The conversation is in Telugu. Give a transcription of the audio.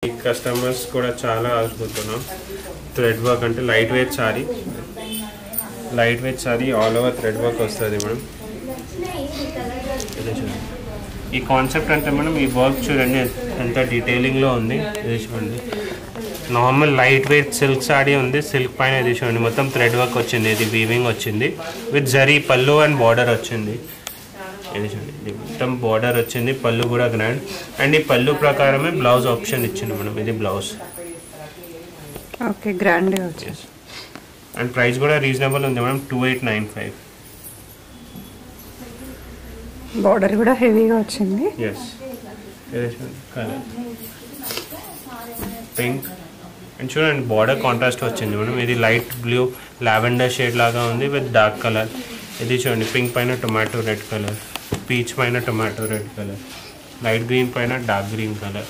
ఈ కస్టమర్స్ కూడా చాలా అడుగుతున్నాం. థ్రెడ్ వర్క్ అంటే light weight sorry all over thread work వస్తుంది మేడం. ఇది చూడండి, ఈ కాన్సెప్ట్ అంటే మేడం ఈ వర్క్ చూడండి ఎంత డీటెయిలింగ్లో ఉంది. ఇది చూడండి, normal light weight silk sorry ఉంది, సిల్క్ పైన ఇది చూడండి మొత్తం థ్రెడ్ వర్క్ వచ్చింది. ఇది వీవింగ్ వచ్చింది విత్ జరీ పళ్ళు అండ్ బార్డర్ వచ్చింది. ఇది చూడండి, ఇది మొత్తం బార్డర్ వచ్చింది, పళ్ళు కూడా గ్రాండ్. అండ్ ఈ పళ్ళు ప్రకారమే బ్లౌజ్ ఆప్షన్ ఇచ్చింది మేడం. ఇది బ్లౌజ్ ఓకే, గ్రాండ్గా వచ్చింది. అండ్ ప్రైస్ కూడా రీజనబుల్ ఉంది మేడం, 2895. బార్డర్ కూడా హెవీగా వచ్చింది. ఎస్, ఇది చూడండి కలర్ పింక్. అండ్ చూడండి బార్డర్ కాంట్రాస్ట్ వచ్చింది మేడం. ఇది లైట్ బ్లూ లావెండర్ షేడ్ లాగా ఉంది విత్ డార్క్ కలర్. ఇది చూడండి పింక్ పైన టొమాటో రెడ్ కలర్, పీచ్ పైన tomato red colour, light green పైన డార్క్ గ్రీన్ కలర్.